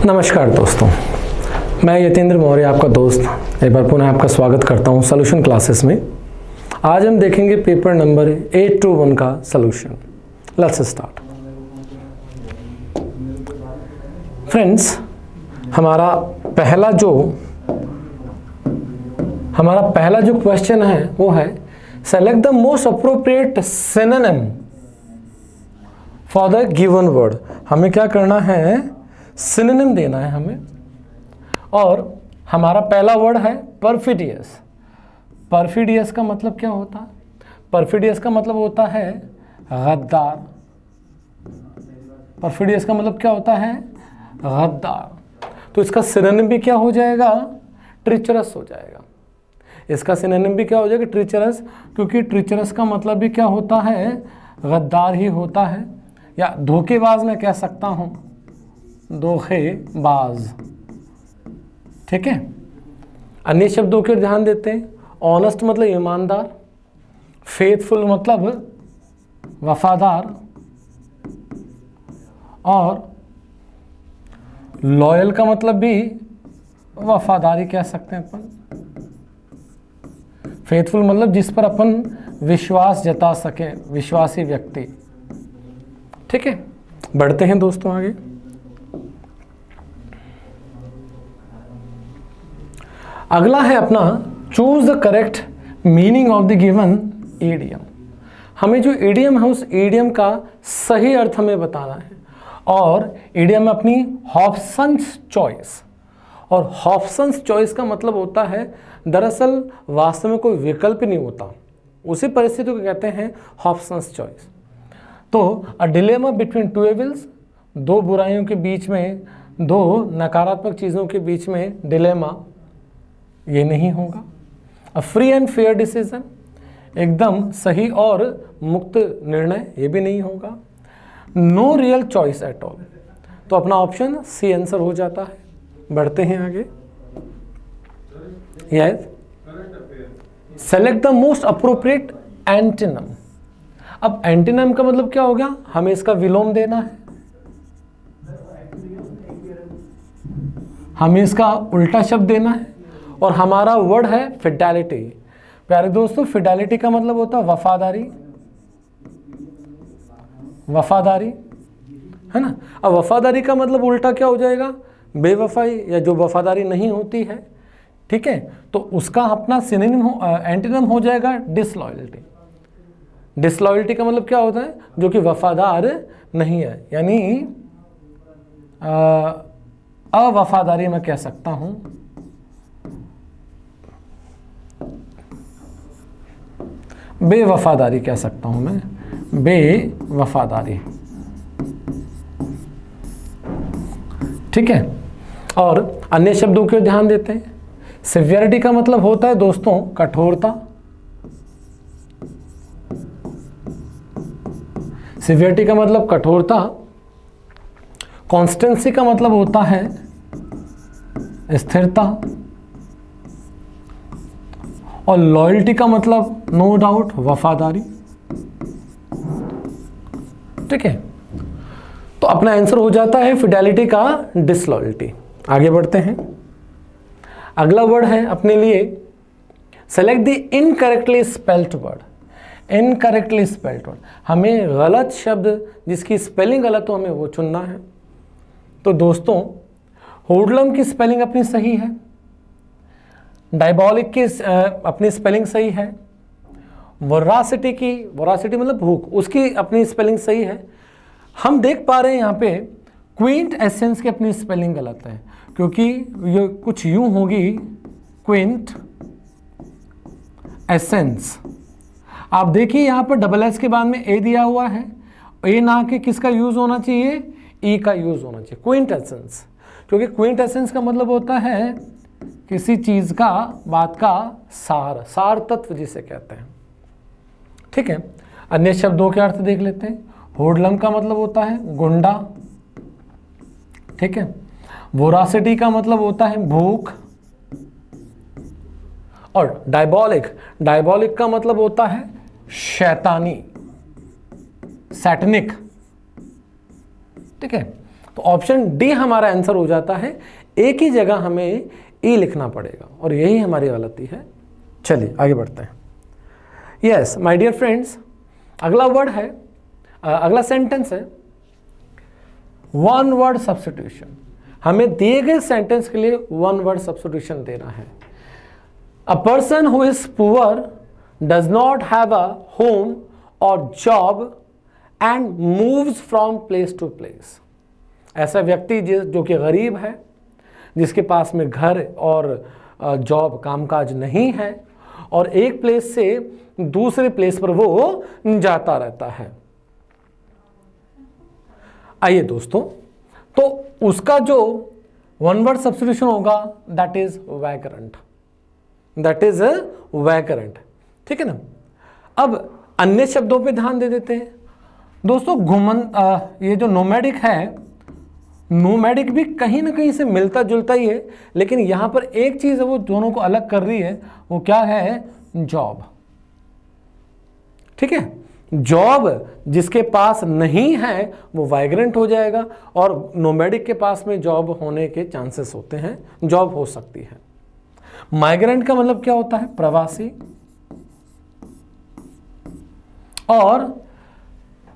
नमस्कार दोस्तों, मैं यतेंद्र मौर्य आपका दोस्त एक बार पुनः आपका स्वागत करता हूं सॉल्यूशन क्लासेस में। आज हम देखेंगे पेपर नंबर 821 का सॉल्यूशन। Let's start. फ्रेंड्स, हमारा पहला जो क्वेश्चन है वो है select the most appropriate synonym for the given word. हमें क्या करना है, सिनोनिम देना है हमें। और हमारा पहला वर्ड है परफिडियस। परफिडियस का मतलब क्या होता है? परफिडियस का मतलब होता है गद्दार। परफिडियस का मतलब क्या होता है? गद्दार। तो इसका सिनोनिम भी क्या हो जाएगा? ट्रीचरस हो जाएगा। इसका सिनोनिम भी क्या हो जाएगा? ट्रीचरस, क्योंकि ट्रीचरस का मतलब भी क्या होता है? गद्दार ही होता है, या धोखेबाज मैं कह सकता हूं, धोखेबाज। ठीक है। अन्य शब्दों के ध्यान देते हैं। ऑनेस्ट मतलब ईमानदार, फेथफुल मतलब वफादार, और लॉयल का मतलब भी वफादारी कह सकते हैं अपन। फेथफुल मतलब जिस पर अपन विश्वास जता सके, विश्वासी व्यक्ति। ठीक है, बढ़ते हैं दोस्तों आगे। अगला है अपना choose the correct meaning of the given idiom. हमें जो ईडियम है उस ईडियम का सही अर्थ हमें बताना है। और ईडियम में अपनी हॉब्सन्स चॉइस, और हॉब्सन्स चॉइस का मतलब होता है दरअसल वास्तव में कोई विकल्प नहीं होता, उसी परिस्थिति को कहते हैं हॉब्सन्स चॉइस। तो a dilemma between two evils, दो बुराइयों के बीच में, दो नकारात्मक चीज़ों के बीच में डिलेमा, ये नहीं होगा। A free and fair decision, एकदम सही और मुक्त निर्णय, ये भी नहीं होगा। No real choice at all, तो अपना ऑप्शन सी आंसर हो जाता है। बढ़ते हैं आगे। Yes, select the most appropriate antonym. अब एंटीनम का मतलब क्या हो गया? हमें इसका विलोम देना है, हमें इसका उल्टा शब्द देना है। और हमारा वर्ड है फिडेलिटी। प्यारे दोस्तों, फिडेलिटी का मतलब होता है वफादारी। वफादारी है ना। अब वफादारी का मतलब उल्टा क्या हो जाएगा? बेवफाई, या जो वफादारी नहीं होती है। ठीक है, तो उसका अपना सिनोनिम एंटीनम हो जाएगा डिसलॉयल्टी। डिसलॉयल्टी का मतलब क्या होता है? जो कि वफादार नहीं है, यानी अवफादारी मैं कह सकता हूं। बेवफादारी कह सकता हूं मैं, बेवफादारी। ठीक है। और अन्य शब्दों के ध्यान देते हैं। सिवियरिटी का मतलब होता है दोस्तों कठोरता। सिवियरिटी का मतलब कठोरता। कॉन्स्टेंसी का मतलब होता है स्थिरता। और लॉयल्टी का मतलब नो डाउट वफादारी। ठीक है, तो अपना आंसर हो जाता है फिडेलिटी का डिसलॉयल्टी। आगे बढ़ते हैं। अगला वर्ड है अपने लिए select the incorrectly spelled word. Incorrectly spelled word, हमें गलत शब्द जिसकी स्पेलिंग गलत हो हमें वो चुनना है। तो दोस्तों, होडलम की स्पेलिंग अपनी सही है, डायबॉलिक की अपनी स्पेलिंग सही है, वोरासिटी मतलब भूख, उसकी अपनी स्पेलिंग सही है। हम देख पा रहे हैं यहाँ पे क्विंट एसेंस की अपनी स्पेलिंग गलत है, क्योंकि ये कुछ यूं होगी, क्विंट एसेंस। आप देखिए यहाँ पर डबल एस के बाद में ए दिया हुआ है, ए ना के किसका यूज होना चाहिए? ई का यूज होना चाहिए, क्विंट एसेंस। क्योंकि क्विंट एसेंस का मतलब होता है किसी चीज का, बात का सार, सार तत्व जिसे कहते हैं। ठीक है, अन्य शब्दों के अर्थ देख लेते हैं। होडलम का मतलब होता है गुंडा। ठीक है, वोरासिटी का मतलब होता है भूख। और डायबॉलिक का मतलब होता है शैतानी, सैटनिक। ठीक है, तो ऑप्शन डी हमारा आंसर हो जाता है। एक ही जगह हमें ई लिखना पड़ेगा और यही हमारी गलती है। चलिए आगे बढ़ते हैं। यस माय डियर फ्रेंड्स, अगला वर्ड है, अगला सेंटेंस है वन वर्ड सब्स्टिट्यूशन। हमें दिए गए सेंटेंस के लिए वन वर्ड सब्स्टिट्यूशन देना है। A person who is poor does not have a home और job and moves from place to place. ऐसा व्यक्ति जो कि गरीब है, जिसके पास में घर और जॉब कामकाज नहीं है और एक प्लेस से दूसरे प्लेस पर वो जाता रहता है। आइए दोस्तों, तो उसका जो वन वर्ड सब्स्टिट्यूशन होगा दैट इज वैकरेंट, दैट इज वैकरेंट। ठीक है ना। अब अन्य शब्दों पे ध्यान दे देते हैं दोस्तों। ये जो नोमैडिक है, नोमैडिक भी कहीं ना कहीं से मिलता जुलता ही है, लेकिन यहां पर एक चीज है वो दोनों को अलग कर रही है, वो क्या है? जॉब। ठीक है, जॉब जिसके पास नहीं है वो वाइग्रेंट हो जाएगा और नोमैडिक के पास में जॉब होने के चांसेस होते हैं, जॉब हो सकती है। माइग्रेंट का मतलब क्या होता है? प्रवासी। और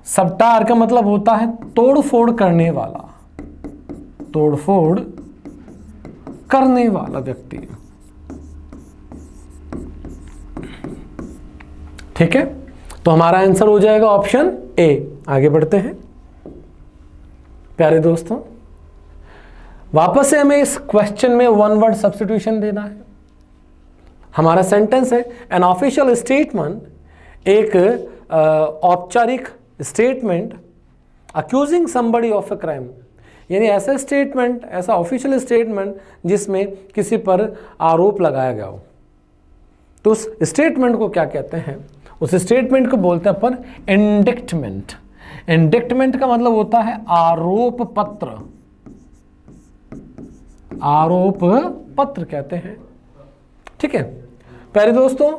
सबटार का मतलब होता है तोड़फोड़ करने वाला, तोड़फोड़ करने वाला व्यक्ति। ठीक है, तो हमारा आंसर हो जाएगा ऑप्शन ए। आगे बढ़ते हैं प्यारे दोस्तों। वापस से हमें इस क्वेश्चन में वन वर्ड सब्स्टिट्यूशन देना है। हमारा सेंटेंस है एन ऑफिशियल स्टेटमेंट, एक औपचारिक statement accusing somebody of a crime, यानी ऐसा स्टेटमेंट, ऐसा ऑफिशियल स्टेटमेंट जिसमें किसी पर आरोप लगाया गया हो। तो उस स्टेटमेंट को क्या कहते हैं? उस स्टेटमेंट को बोलते हैं अपन इंडिक्टमेंट। इंडिक्टमेंट का मतलब होता है आरोप पत्र, आरोप पत्र कहते हैं। ठीक है प्यारे दोस्तों,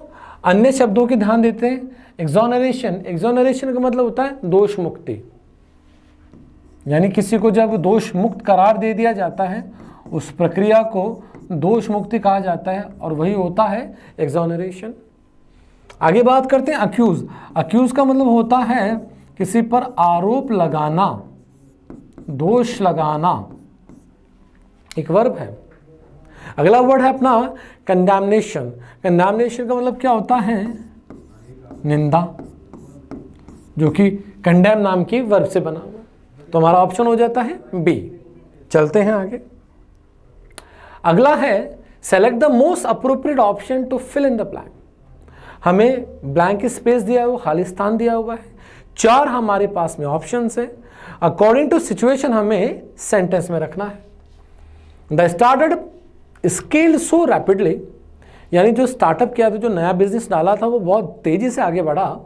अन्य शब्दों की ध्यान देते हैं। एक्सोनरेशन, एक्सोनरेशन का मतलब होता है दोष मुक्ति, यानी किसी को जब दोष मुक्त करार दे दिया जाता है उस प्रक्रिया को दोष मुक्ति कहा जाता है और वही होता है एक्सोनरेशन। आगे बात करते हैं अक्यूज। अक्यूज का मतलब होता है किसी पर आरोप लगाना, दोष लगाना, एक वर्ब है। अगला वर्ड है अपना कंडेमनेशन। कंडेमनेशन का मतलब क्या होता है? निंदा, जो कि कंडेम नाम की वर्ब से बना हुआ। तो हमारा ऑप्शन हो जाता है बी। चलते हैं आगे। अगला है select the most appropriate option to fill in the blank. हमें ब्लैंक स्पेस दिया हुआ, खाली स्थान दिया हुआ है। 4 हमारे पास में ऑप्शंस है। अकॉर्डिंग टू सिचुएशन हमें सेंटेंस में रखना है। The startup scaled so rapidly, यानी जो स्टार्टअप किया था, जो नया बिजनेस डाला था, वो बहुत तेजी से आगे बढ़ा,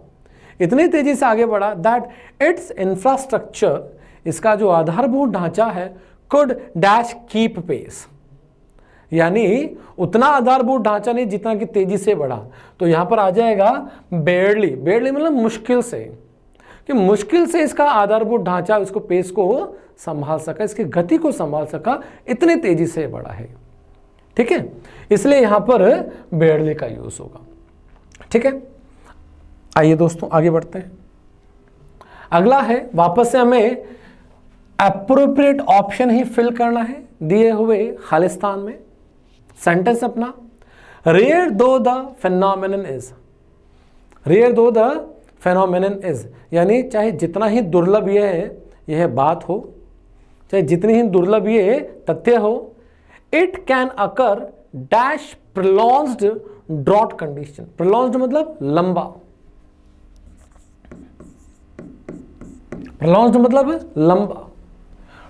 इतनी तेजी से आगे बढ़ा दैट इट्स इंफ्रास्ट्रक्चर, इसका जो आधारभूत ढांचा है, कुड डैश कीप पेस, यानी उतना आधारभूत ढांचा नहीं जितना कि तेजी से बढ़ा। तो यहां पर आ जाएगा बेयरली। बेयरली मतलब मुश्किल से, कि मुश्किल से इसका आधारभूत ढांचा उसको पेस को संभाल सका, इसकी गति को संभाल सका, इतने तेजी से बढ़ा है। ठीक है, इसलिए यहां पर बेयरली का यूज होगा। ठीक है, आइए दोस्तों आगे बढ़ते हैं। अगला है, वापस से हमें एप्रोप्रिएट ऑप्शन ही फिल करना है दिए हुए खालिस्तान में। सेंटेंस अपना रेयर दो द फेनोमेनन इज, रेयर दो द फेनोमेनन इज, यानी चाहे जितना ही दुर्लभ यह बात हो, चाहे जितनी ही दुर्लभ ये तथ्य हो, it can occur dash prolonged drought condition. Prolonged मतलब लंबा, प्रोलॉन्ग्ड मतलब लंबा,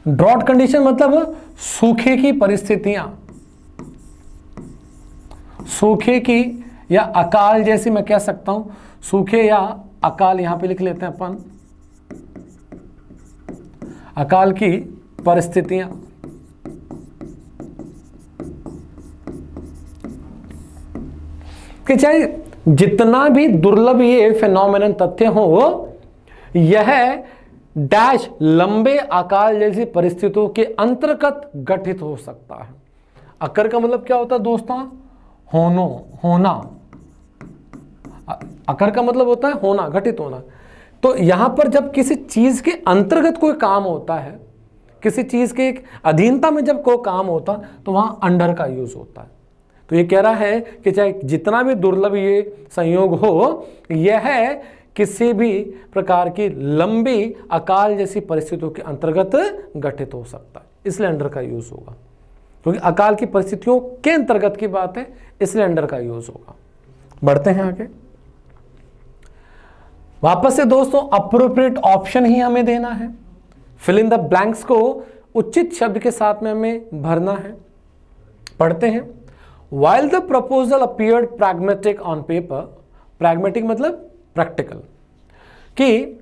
ड्रॉट कंडीशन मतलब सूखे की परिस्थितियां, सूखे की या अकाल जैसी मैं कह सकता हूं, सूखे या अकाल यहां पे लिख लेते हैं अपन, अकाल की परिस्थितियां। कि चाहे जितना भी दुर्लभ ये फेनोमेनन तथ्य हो, यह डैश लंबे अकाल जैसी परिस्थितियों के अंतर्गत गठित हो सकता है। अकर का मतलब क्या होता है दोस्तों? होना। अकर का मतलब होता है होना, घटित होना। तो यहां पर जब किसी चीज के अंतर्गत कोई काम होता है, किसी चीज के एक अधीनता में जब कोई काम होता, तो वहां अंडर का यूज होता है। तो ये कह रहा है कि चाहे जितना भी दुर्लभ ये संयोग हो, यह किसी भी प्रकार की लंबी अकाल जैसी परिस्थितियों के अंतर्गत गठित हो सकता है, इसलिए अंडर का यूज होगा। क्योंकि अकाल की परिस्थितियों के अंतर्गत की बात है, इसलिए अंडर का यूज होगा। बढ़ते हैं आगे। वापस से दोस्तों अप्रोप्रिएट ऑप्शन ही हमें देना है। फिल इन द ब्लैंक्स को उचित शब्द के साथ में हमें भरना है। पढ़ते हैं। While the proposal appeared pragmatic on paper, pragmatic मतलब प्रैक्टिकल, कि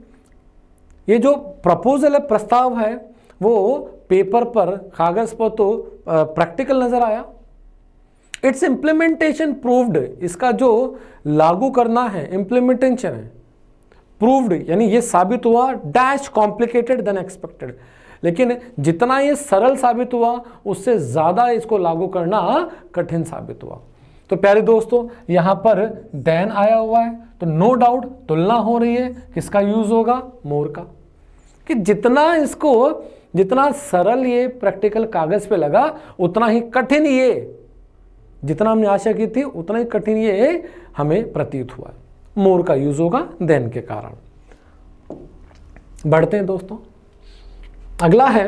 ये जो प्रपोजल है, प्रस्ताव है, वो पेपर पर, कागज पर तो प्रैक्टिकल नजर आया। इट्स इम्प्लीमेंटेशन प्रूव्ड, इसका जो लागू करना है, इम्प्लीमेंटेशन है, प्रूव्ड यानी ये साबित हुआ, डैश कॉम्प्लिकेटेड देन एक्सपेक्टेड, लेकिन जितना ये सरल साबित हुआ उससे ज्यादा इसको लागू करना कठिन साबित हुआ। तो प्यारे दोस्तों यहां पर देन आया हुआ है, तो नो डाउट तुलना हो रही है, किसका यूज होगा? मोर का। कि जितना सरल ये प्रैक्टिकल कागज पे लगा, उतना ही कठिन ये, जितना हमने आशा की थी उतना ही कठिन ये हमें प्रतीत हुआ। मोर का यूज होगा देन के कारण। बढ़ते हैं दोस्तों। अगला है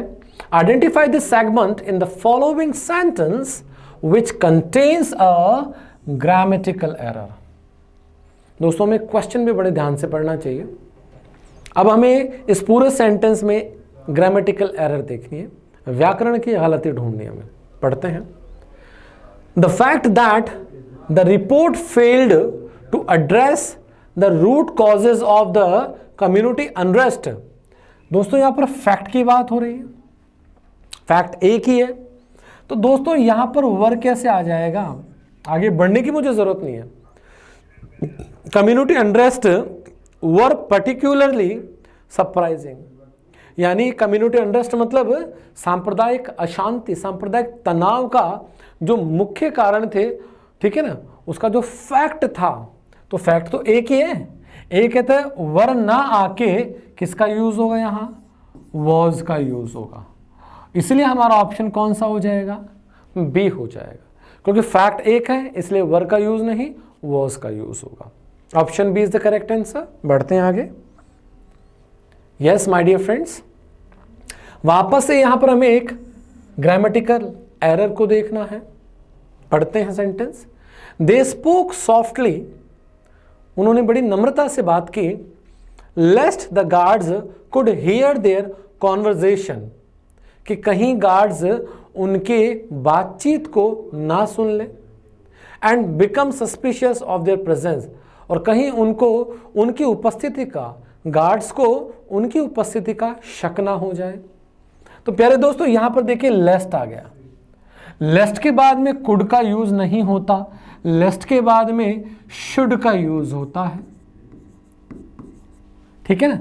identify the segment in the following sentence which contains a grammatical error. दोस्तों में क्वेश्चन भी बड़े ध्यान से पढ़ना चाहिए। अब हमें इस पूरे सेंटेंस में ग्रामेटिकल एरर देखनी है, व्याकरण की गलती ढूंढनी है हमें। पढ़ते हैं। The fact that the report failed to address the root causes of the community unrest. दोस्तों यहां पर फैक्ट की बात हो रही है, फैक्ट एक ही है, तो दोस्तों यहां पर वर्ग कैसे आ जाएगा? आगे बढ़ने की मुझे जरूरत नहीं है। कम्युनिटी अनरेस्ट वर पर्टिकुलरली सरप्राइजिंग, यानी कम्युनिटी अनरेस्ट मतलब सांप्रदायिक अशांति, सांप्रदायिक तनाव का जो मुख्य कारण थे, ठीक है ना, उसका जो फैक्ट था, तो फैक्ट तो एक ही है, एक कहते हैं वर ना आके किसका यूज होगा? यहां वॉज का यूज होगा। इसलिए हमारा ऑप्शन कौन सा हो जाएगा? बी हो जाएगा, क्योंकि फैक्ट एक है, इसलिए वर का यूज नहीं, वॉज का यूज होगा। Option B is the correct answer. बढ़ते हैं आगे। यस माय डियर फ्रेंड्स, वापस से यहां पर हमें एक ग्रामेटिकल एरर को देखना है। पढ़ते हैं सेंटेंस। दे स्पोक सॉफ्टली, उन्होंने बड़ी नम्रता से बात की, lest the guards could hear their conversation, कि कहीं गार्ड्स उनके बातचीत को ना सुन ले, and become suspicious of their presence, और कहीं उनको उनकी उपस्थिति का, गार्ड्स को उनकी उपस्थिति का शक ना हो जाए। तो प्यारे दोस्तों यहां पर देखिए लेस्ट आ गया। लेस्ट के बाद में कुड का यूज नहीं होता, लेस्ट के बाद में शुड का यूज होता है, ठीक है ना।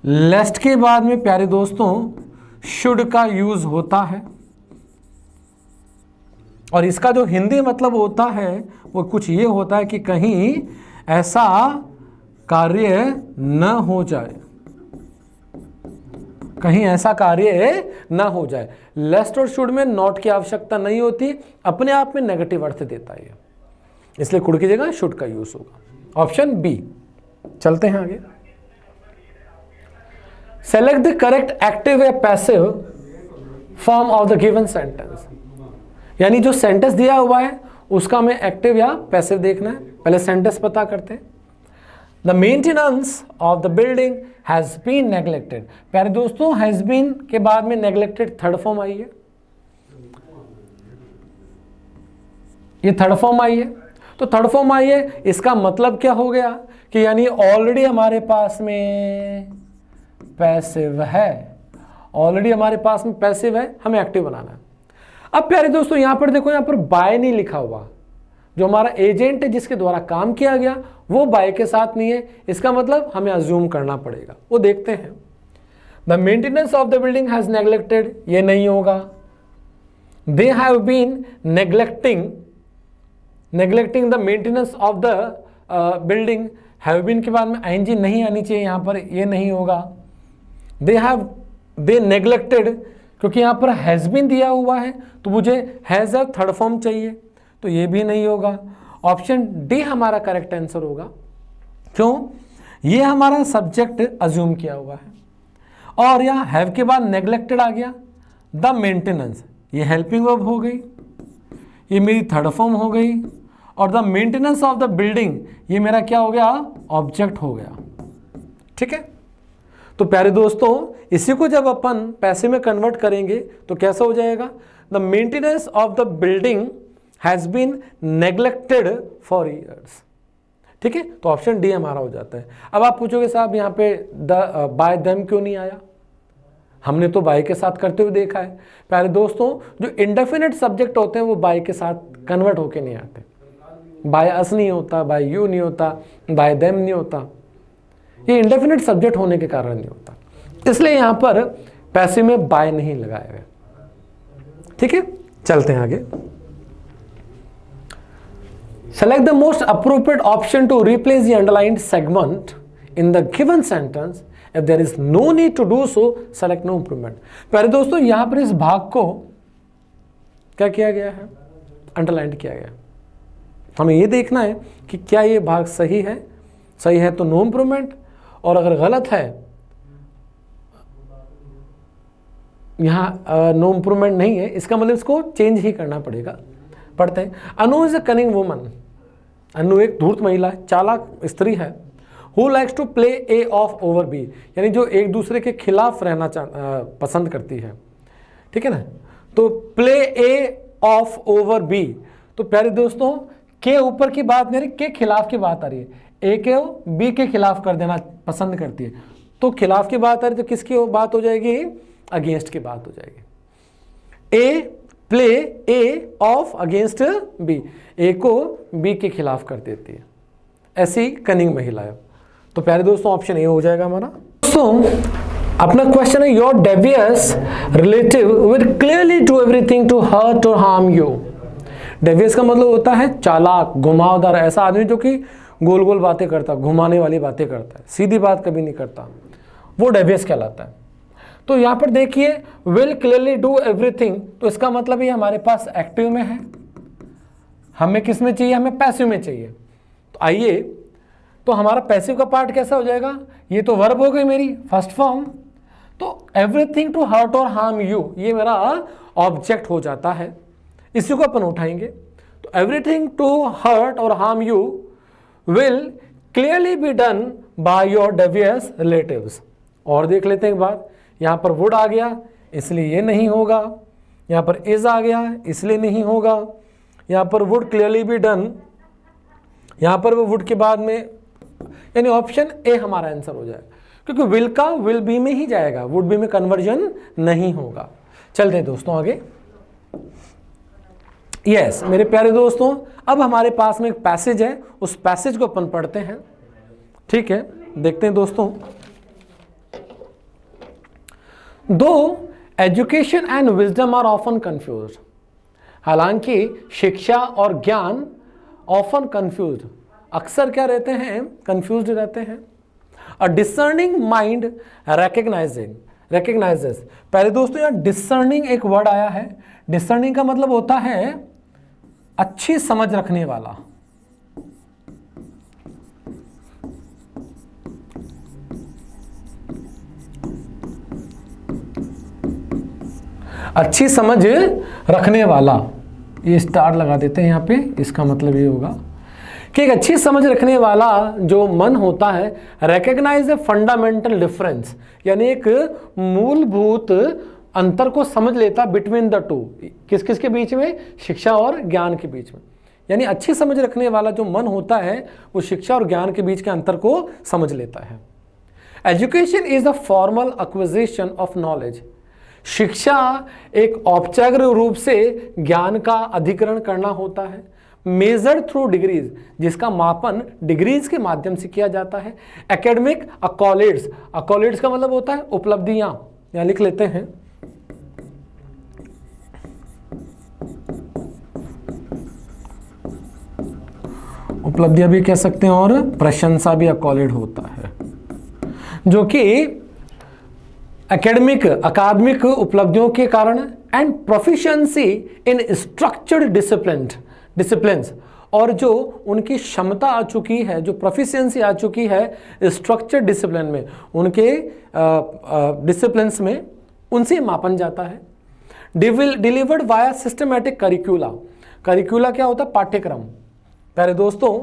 लेस्ट के बाद में प्यारे दोस्तों शुड का यूज होता है, और इसका जो हिंदी मतलब होता है वो कुछ ये होता है कि कहीं ऐसा कार्य न हो जाए, कहीं ऐसा कार्य ना हो जाए। लेस्ट और शुड में नॉट की आवश्यकता नहीं होती, अपने आप में नेगेटिव अर्थ देता है, इसलिए कुड की जगह शुड का यूज होगा। Option B. चलते हैं आगे। सेलेक्ट द करेक्ट एक्टिव या passive form of the given sentence, यानी जो सेंटेंस दिया हुआ है उसका हमें एक्टिव या पैसिव देखना है। पहले सेंटेंस पता करते हैं। The maintenance of the building has been neglected. प्यारे दोस्तों हैज बीन के बाद में नेग्लेक्टेड थर्ड फॉर्म आई है, ये थर्ड फॉर्म आई है। तो थर्ड फॉर्म आई है, इसका मतलब क्या हो गया कि यानी ऑलरेडी हमारे पास में पैसिव है, ऑलरेडी हमारे पास में पैसिव है, हमें एक्टिव बनाना है। अब प्यारे दोस्तों यहां पर देखो, यहां पर बाय नहीं लिखा हुआ, जो हमारा एजेंट है जिसके द्वारा काम किया गया वो बाय के साथ नहीं है, इसका मतलब हमें अज्यूम करना पड़ेगा, वो देखते हैं। The maintenance of the building has neglected, ये नहीं होगा। They have been neglecting the maintenance of the building, have been के बाद में आईएनजी नहीं आनी चाहिए यहाँ पर, ये नहीं होगा। दे नेग्लेक्टेड, क्योंकि यहाँ पर हैज़ बीन दिया हुआ है तो मुझे हैज़ अ थर्ड फॉर्म चाहिए, तो ये भी नहीं होगा। ऑप्शन डी हमारा करेक्ट आंसर होगा। क्यों? ये हमारा सब्जेक्ट अज्यूम किया हुआ है और यहाँ हैव के बाद नेग्लेक्टेड आ गया। द मेंटेनेंस, ये हेल्पिंग वर्ब हो गई, ये मेरी थर्ड फॉर्म हो गई, और the maintenance of the building ये मेरा क्या हो गया? ऑब्जेक्ट हो गया। ठीक है, तो प्यारे दोस्तों इसी को जब अपन पैसे में कन्वर्ट करेंगे तो कैसा हो जाएगा? The maintenance of the building has been neglected for years. ठीक है, तो ऑप्शन डी हमारा हो जाता है। अब आप पूछोगे साहब यहाँ पे द बाय देम क्यों नहीं आया? हमने तो बाय के साथ करते हुए देखा है। प्यारे दोस्तों जो इंडेफिनिट सब्जेक्ट होते हैं वो बाय के साथ कन्वर्ट होके नहीं आते। बाय अस नहीं होता, बाय यू नहीं होता, बाय देम नहीं होता, ये इंडेफिनिट सब्जेक्ट होने के कारण नहीं होता, इसलिए यहां पर पैसे में बाय नहीं लगाया गया। ठीक है, चलते हैं आगे। Select the most appropriate option to replace the underlined segment in the given sentence, if there is no need to do so select no improvement. प्यारे दोस्तों यहां पर इस भाग को क्या किया गया है? अंडरलाइन किया गया। हमें ये देखना है कि क्या ये भाग सही है, सही है तो नो इंप्रूवमेंट, और अगर गलत है यहाँ नो इंप्रूवमेंट नहीं है, इसका मतलब इसको चेंज ही करना पड़ेगा। पढ़ते हैं। Anu is a cunning woman. Anu एक धूर्त महिला है, चालाक स्त्री है। Who likes to play A off over B, यानी जो एक दूसरे के खिलाफ रहना पसंद करती है। ठीक है ना, तो play A off over B, तो प्यारे दोस्तों के ऊपर की बात नहीं आ रही, के खिलाफ की बात आ रही है। ए के बी के खिलाफ कर देना पसंद करती है, तो खिलाफ की बात आ रही तो किसकी बात हो जाएगी? अगेंस्ट की बात हो जाएगी। A play A off against B, A को बी के खिलाफ कर देती है, ऐसी कनिंग महिला है। तो प्यारे दोस्तों ऑप्शन ए हो जाएगा हमारा। दोस्तों अपना क्वेश्चन है, your devious relative will clearly do everything to hurt और हार्म यू। डेवियस का मतलब होता है चालाक, घुमावदार, ऐसा आदमी जो कि गोल गोल बातें करता, घुमाने वाली बातें करता है, सीधी बात कभी नहीं करता, वो डेवियस कहलाता है। तो यहाँ पर देखिए विल क्लियरली डू एवरीथिंग, तो इसका मतलब ये हमारे पास एक्टिव में है, हमें किस में चाहिए? हमें पैसिव में चाहिए। तो आइए, तो हमारा पैसिव का पार्ट कैसा हो जाएगा? ये तो वर्ब हो गई मेरी फर्स्ट फॉर्म, तो एवरीथिंग टू हर्ट और हार्म यू ये मेरा ऑब्जेक्ट हो जाता है, इसी को अपन उठाएंगे। तो एवरीथिंग टू हर्ट और harm you will clearly be done by your Davies relatives. और देख लेते हैं एक बार, यहाँ पर वुड आ गया इसलिए ये नहीं होगा, यहाँ पर इज आ गया इसलिए नहीं होगा, यहाँ पर वुड क्लियरली बी डन, यहाँ पर वो वुड के बाद में, यानी ऑप्शन ए हमारा आंसर हो जाएगा, क्योंकि विल का विल बी में ही जाएगा, वुड बी में कन्वर्जन नहीं होगा। चलते हैं दोस्तों आगे। यस मेरे प्यारे दोस्तों, अब हमारे पास में एक पैसेज है, उस पैसेज को अपन पढ़ते हैं। ठीक है, देखते हैं दोस्तों। Though education and wisdom are often confused, हालांकि शिक्षा और ज्ञान ऑफन कंफ्यूज्ड, अक्सर क्या रहते हैं? कंफ्यूज्ड रहते हैं। अ डिसर्निंग माइंड रिकग्नाइजेस। पहले दोस्तों यहाँ डिसर्निंग एक वर्ड आया है, डिसर्निंग का मतलब होता है अच्छी समझ रखने वाला। अच्छी समझ रखने वाला, ये स्टार लगा देते हैं यहाँ पे, इसका मतलब ये होगा कि एक अच्छी समझ रखने वाला जो मन होता है, रिकग्नाइज ए फंडामेंटल डिफरेंस, यानी एक मूलभूत अंतर को समझ लेता बिटवीन द टू, किस किस के बीच में? शिक्षा और ज्ञान के बीच में। यानी अच्छी समझ रखने वाला जो मन होता है वो शिक्षा और ज्ञान के बीच के अंतर को समझ लेता है। Education is a formal acquisition of knowledge. शिक्षा एक औपचारिक रूप से ज्ञान का अधिग्रहण करना होता है। मेजर्ड थ्रू डिग्रीज, जिसका मापन डिग्रीज के माध्यम से किया जाता है। एकेडमिक अकॉलेड्स, अकॉलेड्स का मतलब होता है उपलब्धियां, यहां लिख लेते हैं। उपलब्धियां भी कह सकते हैं और प्रशंसा भी अकॉलेड होता है, जो कि अकादमिक उपलब्धियों के कारण and proficiency in structured disciplines, और जो उनकी क्षमता आ चुकी है, जो प्रोफिशिएंसी आ चुकी है स्ट्रक्चर्ड डिसिप्लिन में, उनके डिसिप्लिन्स में, उनसे मापन जाता है। डिलीवर्ड वाया सिस्टमैटिक करिकुला, करिकुला क्या होता है? पाठ्यक्रम। प्यारे दोस्तों,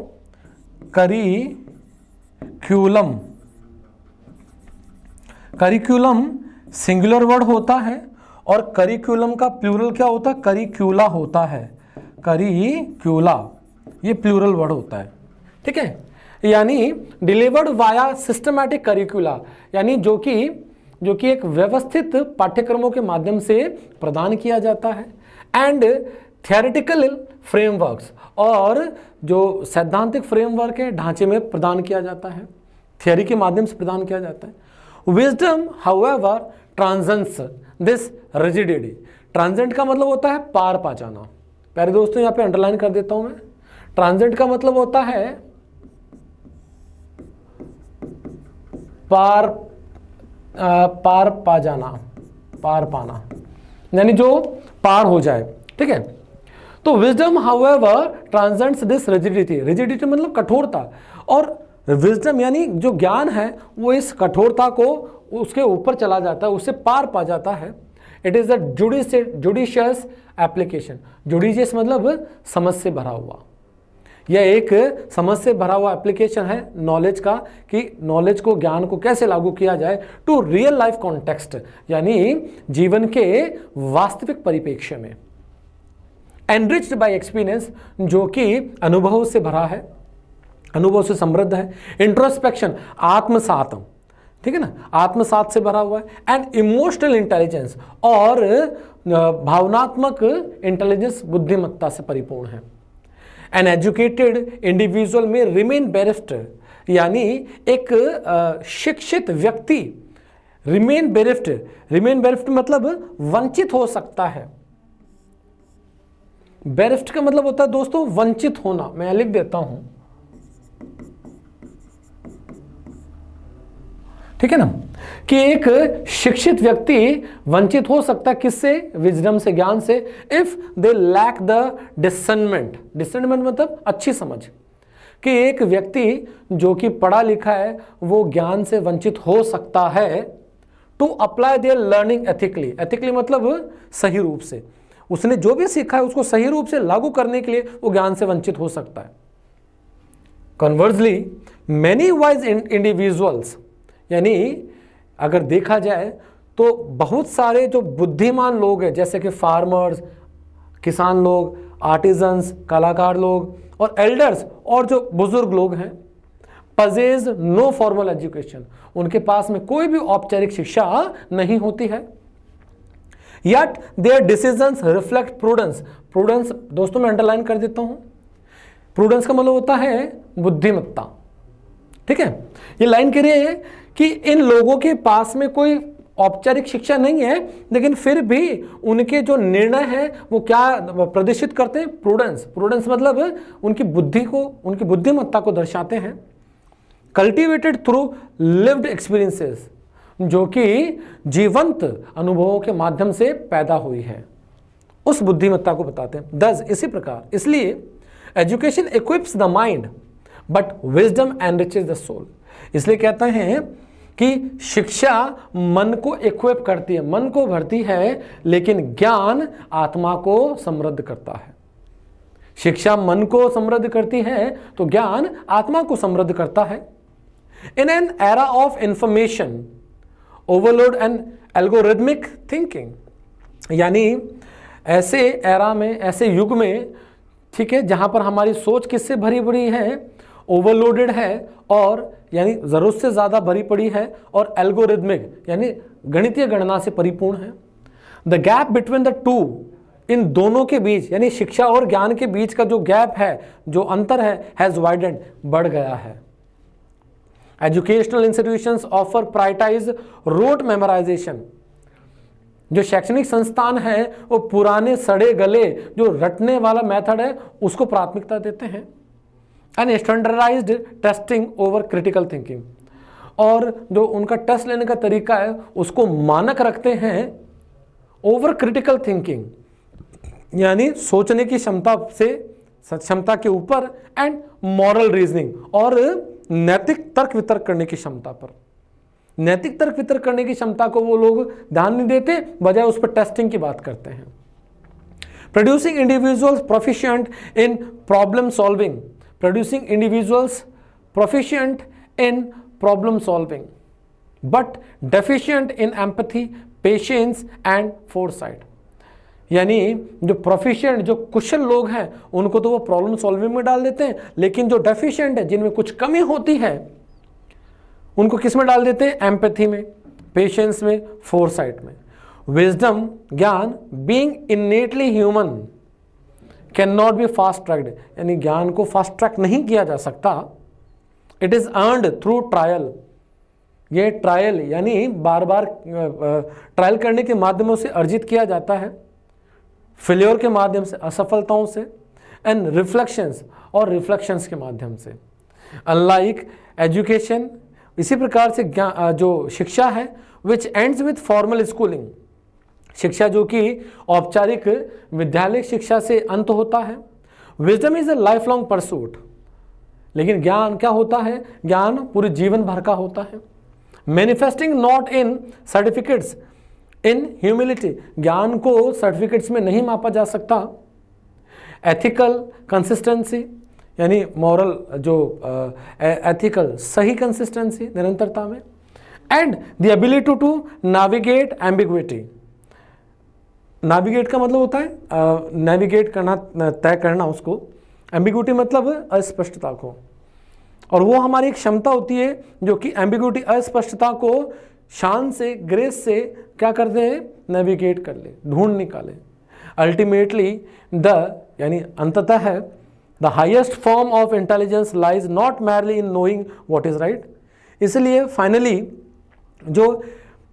करिकुलम सिंगुलर वर्ड होता है और करिकुलम का प्लूरल क्या होता है? करिक्यूला होता है। करिक्यूला ये प्लूरल वर्ड होता है, ठीक है। यानी डिलीवर्ड वाया सिस्टमैटिक करिकुला, यानी जो कि एक व्यवस्थित पाठ्यक्रमों के माध्यम से प्रदान किया जाता है। एंड थियोरेटिकल फ्रेमवर्क्स, और जो सैद्धांतिक फ्रेमवर्क है, ढांचे में प्रदान किया जाता है, थियोरी के माध्यम से प्रदान किया जाता है। Wisdom however transcends this rigidity, transcend का मतलब होता है पार पा जाना। प्यारे दोस्तों, यहां पे अंडरलाइन कर देता हूं मैं, ट्रांसेंड का मतलब होता है पार पा जाना, पार पाना, यानी जो पार हो जाए, ठीक है। तो wisdom however transcends this rigidity, rigidity मतलब कठोरता, और विजडम यानी जो ज्ञान है वो इस कठोरता को उसके ऊपर चला जाता है, उससे पार पा जाता है। It is the judicious application, judicious मतलब समझ से भरा हुआ, यह एक समझ से भरा हुआ एप्लीकेशन है नॉलेज का, कि नॉलेज को, ज्ञान को कैसे लागू किया जाए टू रियल लाइफ कॉन्टेक्स्ट, यानी जीवन के वास्तविक परिप्रेक्ष्य में। एनरिच्ड बाय एक्सपीरियंस, जो कि अनुभव से भरा है, अनुभव से समृद्ध है। इंट्रोस्पेक्शन, आत्मसात, ठीक है ना, आत्मसात से भरा हुआ है। एंड इमोशनल इंटेलिजेंस, और भावनात्मक इंटेलिजेंस, बुद्धिमत्ता से परिपूर्ण है। एन एजुकेटेड इंडिविजुअल में रिमेन बेरिफ्ट, यानी एक शिक्षित व्यक्ति रिमेन बेरिफ्ट मतलब वंचित हो सकता है। बेरिफ्ट का मतलब होता है दोस्तों वंचित होना, मैं लिख देता हूं, ठीक है ना, कि एक शिक्षित व्यक्ति वंचित हो सकता है किससे? विजडम से, ज्ञान से। If they lack the discernment मतलब अच्छी समझ, कि एक व्यक्ति जो कि पढ़ा लिखा है वो ज्ञान से वंचित हो सकता है। To apply their learning ethically मतलब सही रूप से, उसने जो भी सीखा है उसको सही रूप से लागू करने के लिए वो ज्ञान से वंचित हो सकता है। कन्वर्सली मेनी वाइज इंडिविजुअल्स, यानी अगर देखा जाए तो बहुत सारे जो बुद्धिमान लोग हैं, जैसे कि फार्मर्स, किसान लोग, आर्टिजन्स, कलाकार लोग, और एल्डर्स, और जो बुजुर्ग लोग हैं, पजेज नो फॉर्मल एजुकेशन, उनके पास में कोई भी औपचारिक शिक्षा नहीं होती है। Yet their decisions reflect prudence. Prudence दोस्तों मैं अंडरलाइन कर देता हूं, प्रूडेंस का मतलब होता है बुद्धिमत्ता, ठीक है। ये लाइन कह रही है कि इन लोगों के पास में कोई औपचारिक शिक्षा नहीं है, लेकिन फिर भी उनके जो निर्णय है वो क्या प्रदर्शित करते हैं? प्रूडेंस मतलब उनकी बुद्धि को, उनकी बुद्धिमत्ता को दर्शाते हैं। कल्टिवेटेड थ्रू लिव्ड एक्सपीरियंसेस, जो कि जीवंत अनुभवों के माध्यम से पैदा हुई है, उस बुद्धिमत्ता को बताते हैं। दस इसी प्रकार, इसलिए education equips the mind but wisdom enriches the soul, इसलिए कहते हैं कि शिक्षा मन को इक्विप करती है, मन को भरती है, लेकिन ज्ञान आत्मा को समृद्ध करता है। शिक्षा मन को समृद्ध करती है तो ज्ञान आत्मा को समृद्ध करता है। In an era of information overload and algorithmic thinking, यानी ऐसे एरा में, ऐसे युग में, ठीक है, जहां पर हमारी सोच किससे भरी पड़ी है? ओवरलोडेड है, और यानी जरूरत से ज्यादा भरी पड़ी है, और एल्गोरिथमिक यानी गणितीय गणना से परिपूर्ण है। The gap between the two इन दोनों के बीच यानी शिक्षा और ज्ञान के बीच का जो गैप है, जो अंतर है, हैज वाइडेंड, बढ़ गया है। एजुकेशनल इंस्टीट्यूशंस ऑफर प्रायोरिटाइज रोट मेमोराइजेशन। जो शैक्षणिक संस्थान है वो पुराने सड़े गले जो रटने वाला मेथड है उसको प्राथमिकता देते हैं। And standardized testing over critical thinking, और जो उनका टेस्ट लेने का तरीका है उसको मानक रखते हैं ओवर क्रिटिकल थिंकिंग, यानी सोचने की क्षमता के ऊपर, एंड मॉरल रीजनिंग, और नैतिक तर्क वितर्क करने की क्षमता पर। नैतिक तर्क वितर्क करने की क्षमता को वो लोग ध्यान नहीं देते, बजाय उस पर टेस्टिंग की बात करते हैं। Producing individuals proficient in problem solving, producing individuals proficient in problem solving but deficient in empathy, patience and foresight. यानी जो प्रोफिशिएंट, जो कुशल लोग हैं उनको तो वो प्रॉब्लम सॉल्विंग में डाल देते हैं, लेकिन जो डेफिशिएंट है, जिनमें कुछ कमी होती है, उनको किस में डाल देते हैं? एम्पैथी में, पेशेंस में, फोरसाइट में। विजडम, ज्ञान, being innately human can not be fast tracked, यानी ज्ञान को फास्ट ट्रैक नहीं किया जा सकता। It is earned through trial, ये ट्रायल यानी बार बार ट्रायल करने के माध्यमों से अर्जित किया जाता है, फेल्योर के माध्यम से, असफलताओं से, एंड रिफ्लेक्शंस, और रिफ्लेक्शंस के माध्यम से। अनलाइक एजुकेशन, इसी प्रकार से जो शिक्षा है विच एंड्स विथ फॉर्मल स्कूलिंग, शिक्षा जो कि औपचारिक विद्यालय शिक्षा से अंत होता है। Wisdom is a life long pursuit, लेकिन ज्ञान क्या होता है? ज्ञान पूरे जीवन भर का होता है। Manifesting not in certificates, in humility, ज्ञान को सर्टिफिकेट्स में नहीं मापा जा सकता। एथिकल कंसिस्टेंसी, यानी मॉरल जो एथिकल सही कंसिस्टेंसी, निरंतरता में। And the ability to navigate ambiguity, navigate का मतलब होता है नेविगेट करना, तय करना उसको, एम्बिग्विटी मतलब अस्पष्टता को, और वो हमारी एक क्षमता होती है जो कि एम्बिग्विटी, अस्पष्टता को शान से, ग्रेस से क्या करते हैं? नेविगेट कर ले, ढूंढ निकाले। अल्टीमेटली यानी अंततः है the highest form of intelligence lies not merely in knowing what is right. इसलिए फाइनली जो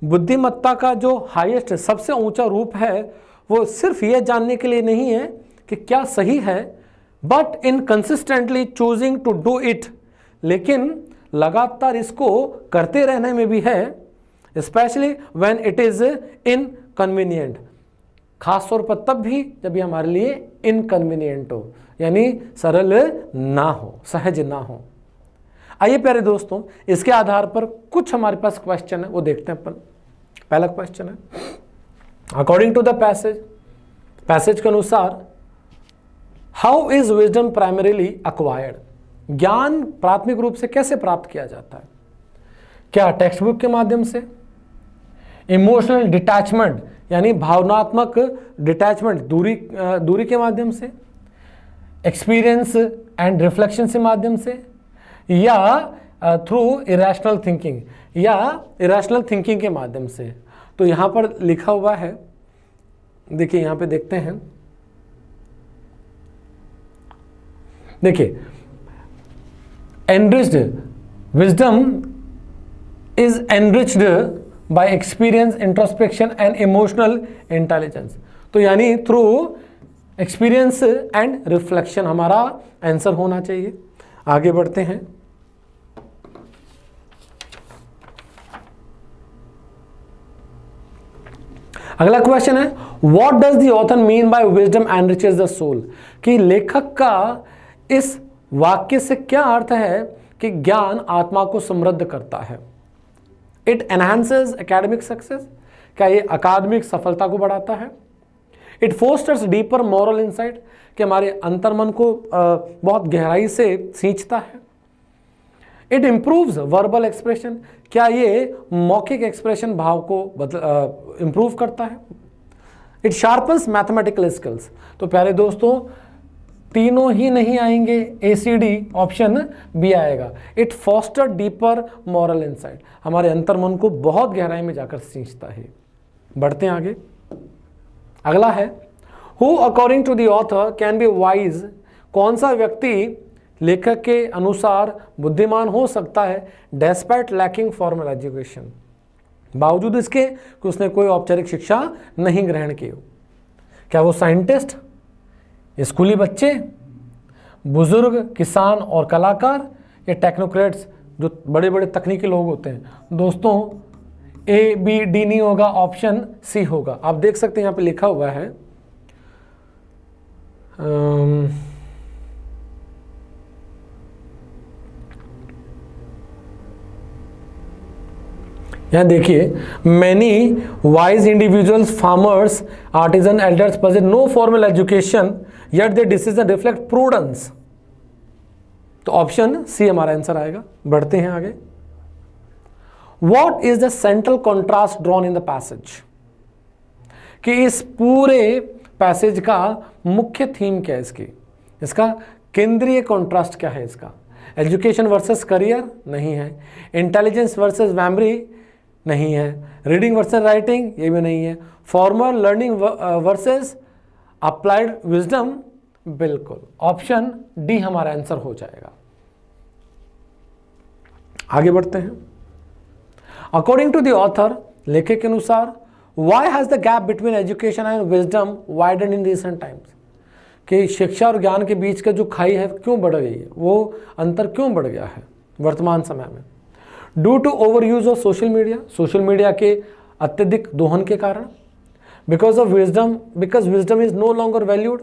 बुद्धिमत्ता का जो हाईएस्ट, सबसे ऊंचा रूप है, वो सिर्फ यह जानने के लिए नहीं है कि क्या सही है, but in consistently choosing to do it, लेकिन लगातार इसको करते रहने में भी है। Specially when it is inconvenient, खास तौर पर तब भी जब ये हमारे लिए इनकन्वीनियंट हो, यानी सरल ना हो, सहज ना हो। आइए प्यारे दोस्तों, इसके आधार पर कुछ हमारे पास क्वेश्चन है, वो देखते हैं अपन। पहला क्वेश्चन है, अकॉर्डिंग टू द पैसेज के अनुसार, how is wisdom primarily acquired, ज्ञान प्राथमिक रूप से कैसे प्राप्त किया जाता है? क्या टेक्स्ट बुक के माध्यम से, इमोशनल डिटैचमेंट यानी भावनात्मक डिटैचमेंट, दूरी के माध्यम से, एक्सपीरियंस एंड रिफ्लेक्शन के माध्यम से, या थ्रू इरेशनल थिंकिंग, या इरेशनल थिंकिंग के माध्यम से? तो यहाँ पर लिखा हुआ है, देखिए यहाँ पे देखते हैं, देखिए, enriched wisdom is enriched by experience, introspection and emotional intelligence. तो यानी थ्रू एक्सपीरियंस एंड रिफ्लेक्शन हमारा आंसर होना चाहिए। आगे बढ़ते हैं। अगला क्वेश्चन है, what does the author mean by wisdom enriches the soul, कि लेखक का इस वाक्य से क्या अर्थ है कि ज्ञान आत्मा को समृद्ध करता है? इट एनहांसेस एकेडमिक सक्सेस, क्या ये अकादमिक सफलता को बढ़ाता है? It fosters deeper moral insight, कि हमारे अंतर्मन को बहुत गहराई से सींचता है। इट इम्प्रूव्स वर्बल एक्सप्रेशन, क्या ये मौखिक एक्सप्रेशन भाव को इम्प्रूव करता है? It sharpens mathematical skills. तो प्यारे दोस्तों, तीनों ही नहीं आएंगे, ACD ऑप्शन बी आएगा। It foster deeper moral insight, हमारे अंतर्मन को बहुत गहराई में जाकर सींचता है। बढ़ते हैं आगे। अगला है, who according to the author can be wise, कौन सा व्यक्ति लेखक के अनुसार बुद्धिमान हो सकता है, डेस्पाइट लैकिंग फॉर्मल एजुकेशन, बावजूद इसके कि उसने कोई औपचारिक शिक्षा नहीं ग्रहण की हो। क्या वो साइंटिस्ट, स्कूली बच्चे, बुजुर्ग, किसान और कलाकार, या टेक्नोक्रेट्स जो बड़े बड़े तकनीकी लोग होते हैं। दोस्तों ए बी डी नहीं होगा, ऑप्शन सी होगा। आप देख सकते हैं यहाँ पे लिखा हुआ है यहाँ देखिए, many wise individuals, farmers, artisan, elders possess no formal education yet their decision reflect prudence. तो ऑप्शन सी हमारा आंसर आएगा। बढ़ते हैं आगे। What is the central contrast drawn in the passage? कि इस पूरे पैसेज का मुख्य थीम क्या है इसका केंद्रीय कॉन्ट्रास्ट क्या है इसका? एजुकेशन वर्सेस करियर नहीं है, इंटेलिजेंस वर्सेस मेमोरी नहीं है, रीडिंग वर्सेस राइटिंग ये भी नहीं है, formal learning versus applied wisdom, बिल्कुल ऑप्शन डी हमारा आंसर हो जाएगा। आगे बढ़ते हैं। अकॉर्डिंग टू द ऑथर, लेखक के अनुसार, why has the gap between education and wisdom widen in recent times, कि शिक्षा और ज्ञान के बीच का जो खाई है क्यों बढ़ गई है, वो अंतर क्यों बढ़ गया है वर्तमान समय में? Due to over use of social media, social media के अत्यधिक दोहन के कारण, because of wisdom, because wisdom is no longer valued,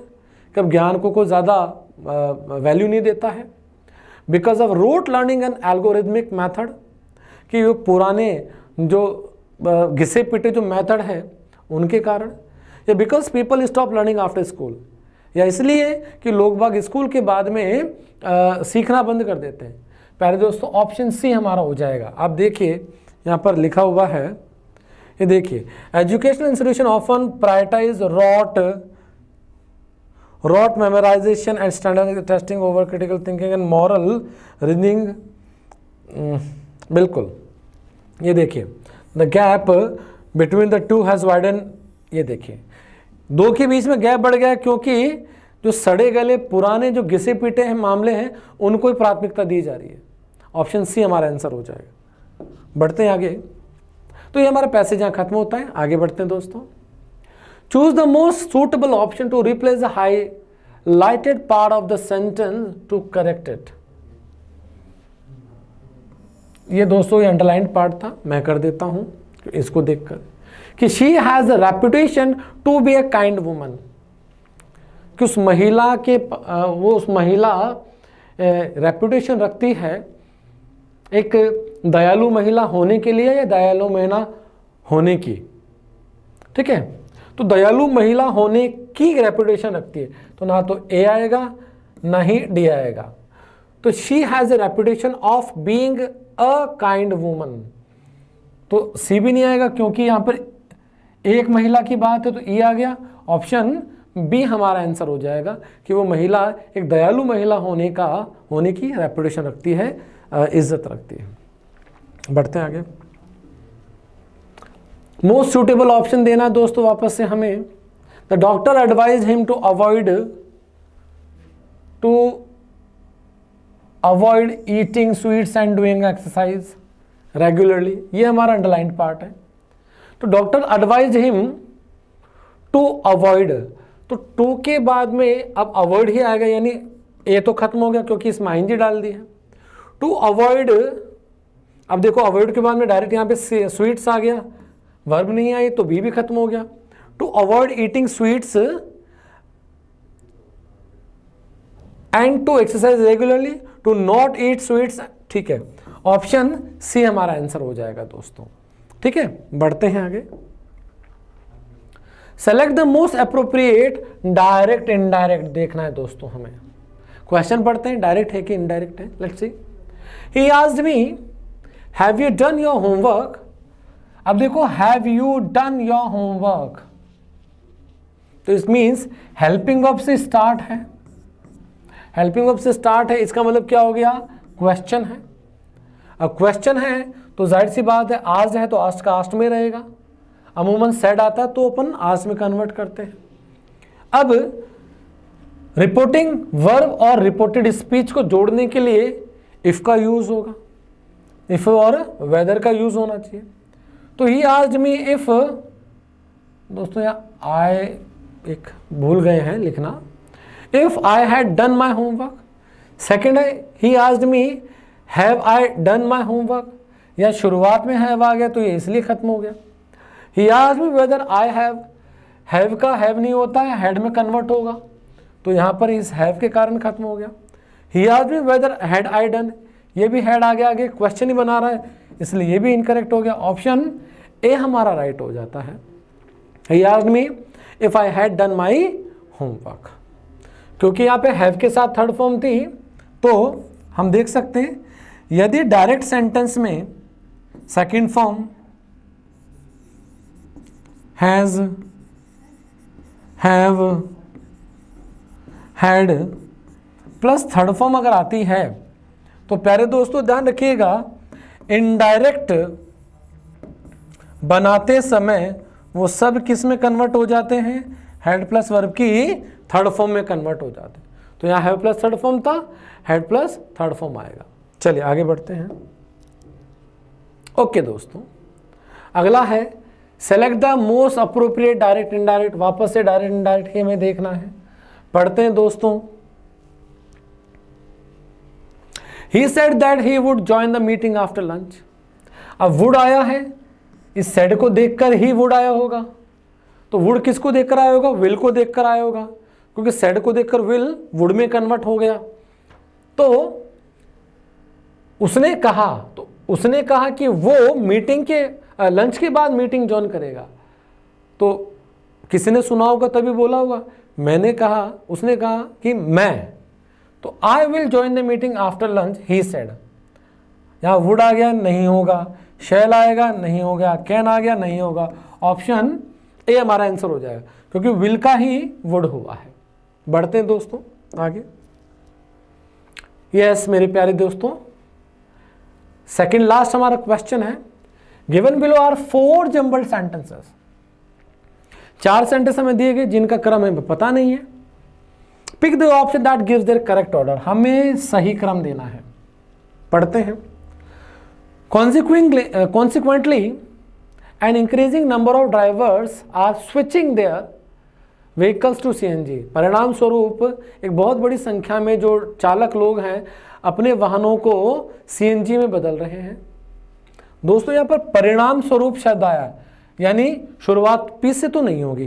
कब ज्ञान को कोई ज़्यादा वैल्यू नहीं देता है, because of rote learning and algorithmic method, कि वो पुराने जो घिसे पिटे जो मेथड है उनके कारण, या because people stop learning after school, या इसलिए कि लोग बाग स्कूल के बाद में सीखना बंद कर देते हैं। पहले दोस्तों ऑप्शन सी हमारा हो जाएगा। आप देखिए यहाँ पर लिखा हुआ है, ये देखिए, educational institution often prioritize rote memorization and standard testing over critical thinking and moral reasoning. बिल्कुल, ये देखिए, the gap between the two has widen, ये देखिए दो के बीच में गैप बढ़ गया क्योंकि जो सड़े गले पुराने जो घिसे पीटे हैं मामले हैं उनको ही प्राथमिकता दी जा रही है। ऑप्शन सी हमारा आंसर हो जाएगा। बढ़ते हैं आगे। तो ये हमारा पैसेज यहाँ खत्म होता है। आगे बढ़ते हैं दोस्तों। Choose the most suitable option to replace the highlighted part of the sentence to correct it. ये दोस्तों ये अंडरलाइंड पार्ट था, मैं कर देता हूं इसको देखकर, कि she has a reputation to be a kind woman, कि उस महिला के वो उस महिला रेपुटेशन रखती है एक दयालु महिला होने के लिए या दयालु महिला होने की। ठीक है, तो दयालु महिला होने की रेपुटेशन रखती है, तो ना तो ए आएगा ना ही डी आएगा। तो she has a reputation of being a kind woman, तो सी भी नहीं आएगा क्योंकि यहां पर एक महिला की बात है, तो ई आ गया। ऑप्शन बी हमारा आंसर हो जाएगा कि वो महिला एक दयालु महिला होने की रेपुटेशन रखती है, इज्जत रखती है। बढ़ते हैं आगे। मोस्ट सूटेबल ऑप्शन देना दोस्तों वापस से हमें। The doctor advise him to avoid eating sweets and doing exercise regularly, ये हमारा अंडरलाइंड पार्ट है। तो doctor advise him to avoid, तो टू के बाद में अब अवॉइड ही आएगा, यानी ए तो खत्म हो गया क्योंकि इसमें आईएनजी डाल दी है। टू अवॉइड, अब देखो अवॉइड के बाद में डायरेक्ट यहाँ पे स्वीट्स आ गया, वर्ब नहीं आई तो बी भी खत्म हो गया। To avoid eating sweets and to exercise regularly, to not eat sweets. ठीक है, ऑप्शन सी हमारा आंसर हो जाएगा दोस्तों। ठीक है, बढ़ते हैं आगे। Select the most appropriate direct indirect देखना है दोस्तों हमें। क्वेश्चन पढ़ते हैं, डायरेक्ट है कि इनडायरेक्ट है। Let's see. He asked me have you done your homework. अब देखो have you done your homework, तो इट मीन्स हेल्पिंग वर्ब से स्टार्ट है। हेल्पिंग वर्ब से स्टार्ट है, इसका मतलब क्या हो गया? क्वेश्चन है। अब क्वेश्चन है तो जाहिर सी बात है आस्क्ड है तो आस्क्ड का आस्क्ड में रहेगा। अमूमन सेड आता है तो अपन आस्क्ड में कन्वर्ट करते हैं। अब रिपोर्टिंग वर्ब और रिपोर्टेड स्पीच को जोड़ने के लिए इफ का यूज होगा, इफ और वेदर का यूज होना चाहिए। तो ही आस्क्ड मी इफ, दोस्तों यहाँ आई एक भूल गए हैं लिखना, if I had done my homework. Second है ही asked me have I done my homework, या शुरुआत में हैव आ गया तो ये इसलिए खत्म हो गया। ही asked me whether I have का हैव नहीं होता है, हैड में कन्वर्ट होगा, तो यहाँ पर इस हैव के कारण खत्म हो गया। ही asked me whether had I done, ये भी हैड आ गया, आगे क्वेश्चन ही बना रहा है, इसलिए ये भी इनकरेक्ट हो गया। ऑप्शन ए हमारा राइट हो जाता है। ही asked me if I had done my homework, क्योंकि यहाँ पे हैव के साथ थर्ड फॉर्म थी, तो हम देख सकते हैं यदि डायरेक्ट सेंटेंस में second form has, have, had plus third form अगर आती है तो प्यारे दोस्तों ध्यान रखिएगा, इनडायरेक्ट बनाते समय वो सब किस में कन्वर्ट हो जाते हैं, हैड प्लस वर्ब की थर्ड फॉर्म में कन्वर्ट हो जाते हैं। तो यहाँ हैव प्लस थर्ड फॉर्म था, हैड प्लस थर्ड फॉर्म आएगा। चलिए आगे बढ़ते हैं। ओके दोस्तों, अगला है select the most appropriate direct indirect. वापस से डायरेक्ट इनडायरेक्ट ही हमें देखना है, पढ़ते हैं दोस्तों। He said that he would join the meeting after lunch। अब would आया है, इस said को देखकर ही would आया होगा, तो would किसको देखकर आया होगा, will को देखकर आया होगा, क्योंकि said को देखकर will would में कन्वर्ट हो गया। तो उसने कहा कि वो मीटिंग के लंच के बाद मीटिंग ज्वाइन करेगा, तो किसी ने सुना होगा तभी बोला होगा, मैंने कहा, उसने कहा कि मैं, तो I will join the meeting after lunch he said. यहाँ वुड आ गया, नहीं होगा, शैल आएगा, नहीं होगा, कैन आ गया, नहीं होगा। ऑप्शन ए हमारा आंसर हो जाएगा, क्योंकि विल का ही वुड हुआ है। बढ़ते हैं दोस्तों आगे। यस मेरे प्यारे दोस्तों, सेकंड लास्ट हमारा क्वेश्चन है, given below are 4 jumbled sentences. 4 sentence हमें दिए गए जिनका क्रम हमें पता नहीं है। Pick the option that gives their correct order, हमें सही क्रम देना है। पढ़ते हैं। Consequently an increasing number of drivers are switching their vehicles to CNG. परिणाम स्वरूप एक बहुत बड़ी संख्या में जो चालक लोग हैं अपने वाहनों को सीएनजी में बदल रहे हैं। दोस्तों यहाँ पर परिणाम स्वरूप शब्द आया, यानी शुरुआत पी से तो नहीं होगी,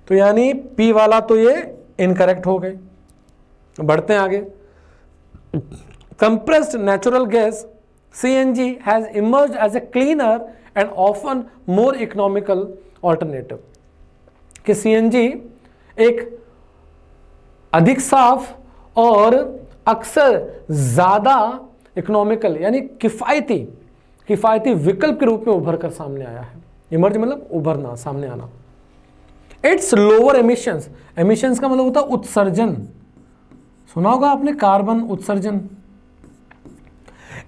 तो यानी पी वाला तो ये इनकरेक्ट हो गए। बढ़ते हैं आगे। Compressed natural gas CNG has emerged as a cleaner and often more economical alternative. कि सीएनजी एक अधिक साफ और अक्सर ज्यादा इकोनॉमिकल यानी किफायती विकल्प के रूप में उभर कर सामने आया है। इमर्ज मतलब उभरना, सामने आना। इट्स लोअर एमिशंस, एमिशंस का मतलब होता है उत्सर्जन, सुना होगा आपने कार्बन उत्सर्जन।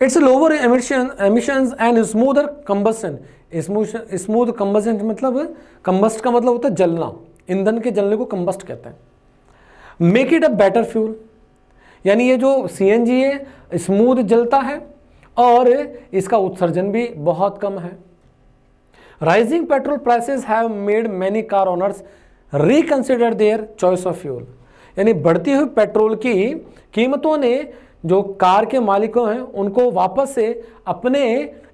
It's lower emissions and smoother combustion. Smooth combustion मतलब, कंबस्ट का मतलब होता है जलना, ईंधन के जलने को कंबस्ट कहते हैं। Make it a better fuel, यानी ये जो सीएनजी है स्मूथ जलता है और इसका उत्सर्जन भी बहुत कम है। Rising petrol prices have made many car owners reconsider their choice of fuel. यानी बढ़ती हुई पेट्रोल की कीमतों ने जो कार के मालिकों हैं उनको वापस से अपने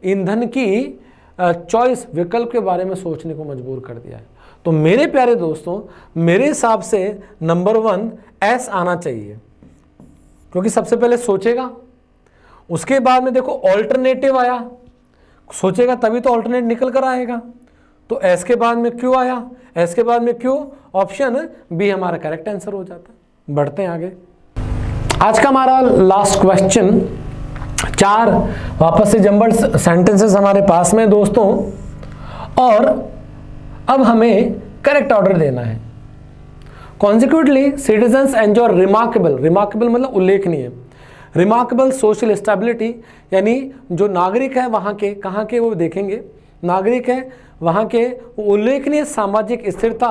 ईंधन की चॉइस विकल्प के बारे में सोचने को मजबूर कर दिया है। तो मेरे प्यारे दोस्तों, मेरे हिसाब से नंबर 1 एस आना चाहिए, क्योंकि सबसे पहले सोचेगा, उसके बाद में देखो ऑल्टरनेटिव आया, सोचेगा तभी तो ऑल्टरनेट निकल कर आएगा। तो एस के बाद में क्यों आया, एस के बाद में क्यों, ऑप्शन बी हमारा करेक्ट आंसर हो जाता है। बढ़ते हैं आगे। आज का हमारा लास्ट क्वेश्चन, 4 वापस से जम्बल्ड सेंटेंसेस हमारे पास में दोस्तों, और अब हमें करेक्ट ऑर्डर देना है। कॉन्सिक्वेंटली सिटीजन्स एंजॉय रिमार्केबल मतलब उल्लेखनीय, रिमार्केबल सोशल स्टेबिलिटी, यानी जो नागरिक है वहाँ के, कहाँ के वो देखेंगे, नागरिक है वहाँ के उल्लेखनीय सामाजिक स्थिरता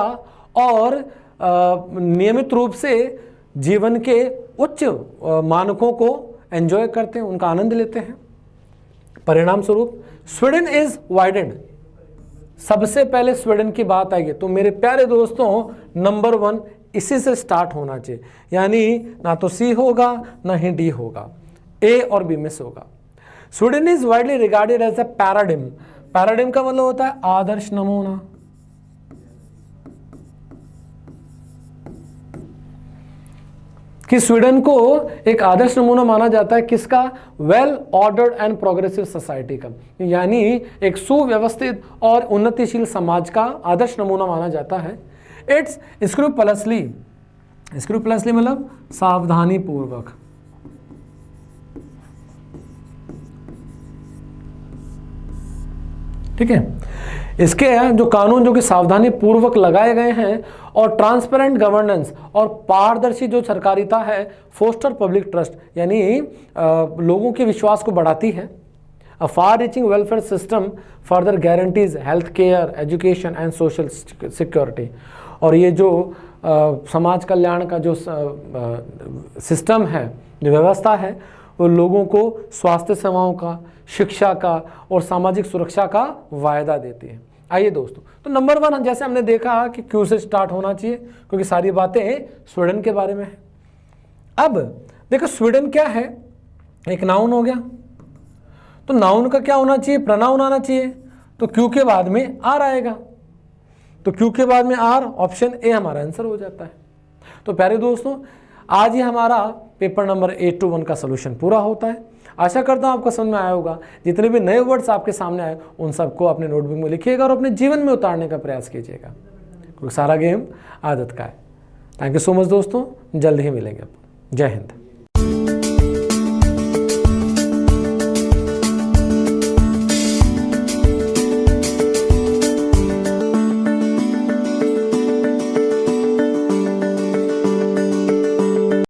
और नियमित रूप से जीवन के उच्च मानकों को एंजॉय करते हैं, उनका आनंद लेते हैं। परिणाम स्वरूप स्वीडन इज वाइडेंड। सबसे पहले स्वीडन की बात आएगी तो मेरे प्यारे दोस्तों नंबर 1 इसी से स्टार्ट होना चाहिए, यानी ना तो सी होगा ना ही डी होगा, ए और बी मिस होगा। Sweden is widely regarded as a paradigm. Paradigm का मतलब होता है आदर्श नमूना। कि स्वीडन को एक आदर्श नमूना माना जाता है किसका? Well ordered and progressive society का, यानी एक सुव्यवस्थित और उन्नतिशील समाज का आदर्श नमूना माना जाता है। इट्स स्क्रूपलसली, स्क्रूपलसली मतलब सावधानी पूर्वक, ठीक है। इसके जो कानून जो कि सावधानी पूर्वक लगाए गए हैं और ट्रांसपेरेंट गवर्नेंस और पारदर्शी जो सरकारिता है, फोस्टर पब्लिक ट्रस्ट, यानी लोगों के विश्वास को बढ़ाती है। A far reaching welfare system further guarantees health care, education and social security. और ये जो समाज कल्याण का जो सिस्टम है, जो व्यवस्था है, वो लोगों को स्वास्थ्य सेवाओं का, शिक्षा का और सामाजिक सुरक्षा का वायदा देती है। आइए दोस्तों, तो नंबर 1 जैसे हमने देखा कि क्यू से स्टार्ट होना चाहिए क्योंकि सारी बातें स्वीडन के बारे में है। अब देखो स्वीडन क्या है, एक नाउन हो गया, तो नाउन का क्या होना चाहिए? प्रनाउन आना चाहिए। तो क्यू के बाद में आर आएगा, तो क्यू के बाद में आर, ऑप्शन ए हमारा आंसर हो जाता है। तो प्यारे दोस्तों, आज ही हमारा पेपर नंबर 8 to 1 का सोल्यूशन पूरा होता है। आशा करता हूँ आपको समझ में आया होगा। जितने भी नए वर्ड्स आपके सामने आए उन सबको अपने नोटबुक में लिखिएगा और अपने जीवन में उतारने का प्रयास कीजिएगा, क्योंकि सारा गेम आदत का है। थैंक यू सो मच दोस्तों, जल्द ही मिलेंगे। जय हिंद।